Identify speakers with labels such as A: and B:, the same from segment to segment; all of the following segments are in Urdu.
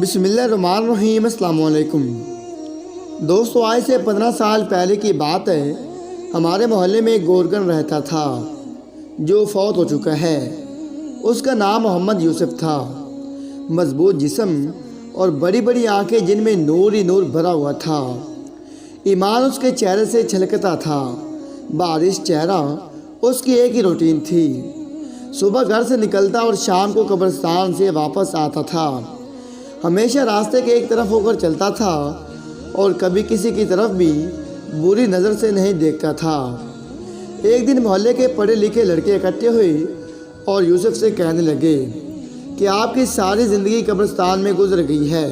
A: بسم اللہ الرحمن الرحیم۔ السلام علیکم دوستو، آج سے 15 سال پہلے کی بات ہے۔ ہمارے محلے میں ایک گورکن رہتا تھا جو فوت ہو چکا ہے۔ اس کا نام محمد یوسف تھا۔ مضبوط جسم اور بڑی بڑی آنکھیں جن میں نور ہی نور بھرا ہوا تھا۔ ایمان اس کے چہرے سے چھلکتا تھا۔ بارش چہرہ اس کی ایک ہی روٹین تھی۔ صبح گھر سے نکلتا اور شام کو قبرستان سے واپس آتا تھا۔ ہمیشہ راستے کے ایک طرف ہو کر چلتا تھا اور کبھی کسی کی طرف بھی بری نظر سے نہیں دیکھتا تھا۔ ایک دن محلے کے پڑھے لکھے لڑکے اکٹھے ہوئے اور یوسف سے کہنے لگے کہ آپ کی ساری زندگی قبرستان میں گزر گئی ہے،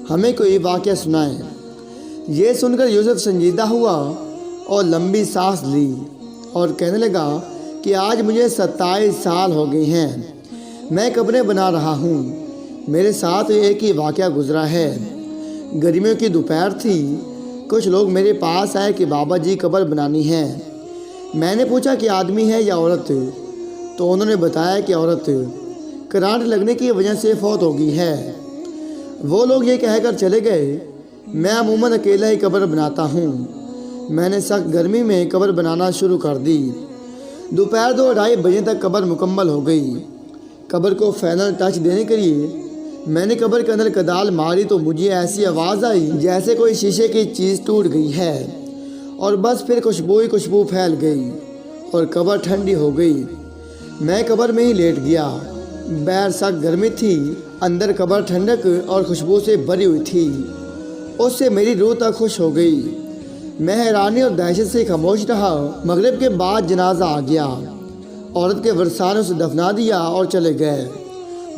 A: ہمیں کوئی واقعہ سنائیں۔ یہ سن کر یوسف سنجیدہ ہوا اور لمبی سانس لی اور کہنے لگا کہ آج مجھے 27 سال ہو گئے ہیں، میں قبریں بنا رہا ہوں۔ میرے ساتھ ایک ہی واقعہ گزرا ہے۔ گرمیوں کی دوپہر تھی۔ کچھ لوگ میرے پاس آئے کہ بابا جی قبر بنانی ہے۔ میں نے پوچھا کہ آدمی ہے یا عورت، تو انہوں نے بتایا کہ عورت کرنٹ لگنے کی وجہ سے فوت ہو گئی ہے۔ وہ لوگ یہ کہہ کر چلے گئے۔ میں عموماً اکیلا ہی قبر بناتا ہوں۔ میں نے سخت گرمی میں قبر بنانا شروع کر دی۔ دوپہر 2-2:30 بجے تک قبر مکمل ہو گئی۔ قبر کو فائنل ٹچ دینے کے لیے میں نے قبر کے اندر کدال ماری تو مجھے ایسی آواز آئی جیسے کوئی شیشے کی چیز ٹوٹ گئی ہے، اور بس پھر خوشبو ہی خوشبو پھیل گئی اور قبر ٹھنڈی ہو گئی۔ میں قبر میں ہی لیٹ گیا۔ باہر سخت گرمی تھی، اندر قبر ٹھنڈک اور خوشبو سے بھری ہوئی تھی۔ اس سے میری روح تک خوش ہو گئی۔ میں حیرانی اور دہشت سے خاموش رہا۔ مغرب کے بعد جنازہ آ گیا۔ عورت کے ورثاء نے اسے دفنا دیا اور چلے گئے،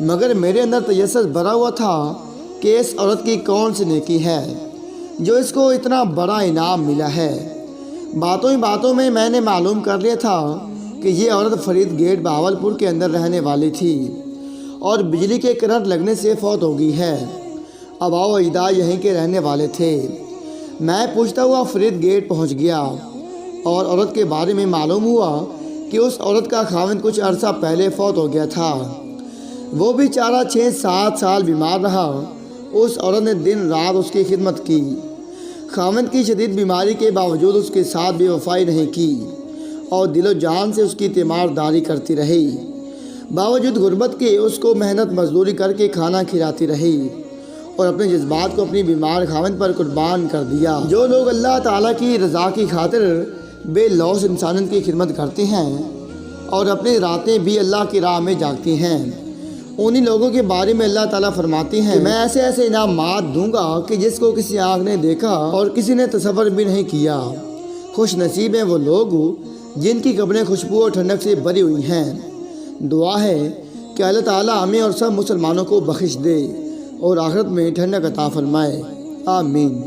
A: مگر میرے اندر تجسس بھرا ہوا تھا کہ اس عورت کی کون سی نیکی ہے جو اس کو اتنا بڑا انعام ملا ہے۔ باتوں ہی باتوں میں نے معلوم کر لیا تھا کہ یہ عورت فرید گیٹ بہاولپور کے اندر رہنے والی تھی اور بجلی کے کرنٹ لگنے سے فوت ہو گئی ہے۔ آباء و اجداد یہیں کے رہنے والے تھے۔ میں پوچھتا ہوا فرید گیٹ پہنچ گیا اور عورت کے بارے میں معلوم ہوا کہ اس عورت کا خاوند کچھ عرصہ پہلے فوت ہو گیا تھا۔ وہ بھی 6-7 سال بیمار رہا۔ اس عورت نے دن رات اس کی خدمت کی۔ خاوند کی شدید بیماری کے باوجود اس کے ساتھ بے وفائی نہیں کی اور دل و جان سے اس کی تیمارداری کرتی رہی۔ باوجود غربت کے اس کو محنت مزدوری کر کے کھانا کھلاتی رہی اور اپنے جذبات کو اپنی بیمار خاوند پر قربان کر دیا۔ جو لوگ اللہ تعالیٰ کی رضا کی خاطر بے لوث انسانیت کی خدمت کرتے ہیں اور اپنی راتیں بھی اللہ کی راہ میں جاگتی ہیں، انہی لوگوں کے بارے میں اللہ تعالیٰ فرماتے ہیں کہ میں ایسے ایسے انعامات دوں گا کہ جس کو کسی آنکھ نے دیکھا اور کسی نے تصور بھی نہیں کیا۔ خوش نصیب ہیں وہ لوگ جن کی قبریں خوشبو اور ٹھنڈک سے بھری ہوئی ہیں۔ دعا ہے کہ اللہ تعالیٰ ہمیں اور سب مسلمانوں کو بخش دے اور آخرت میں ٹھنڈک عطا فرمائے۔ آمین۔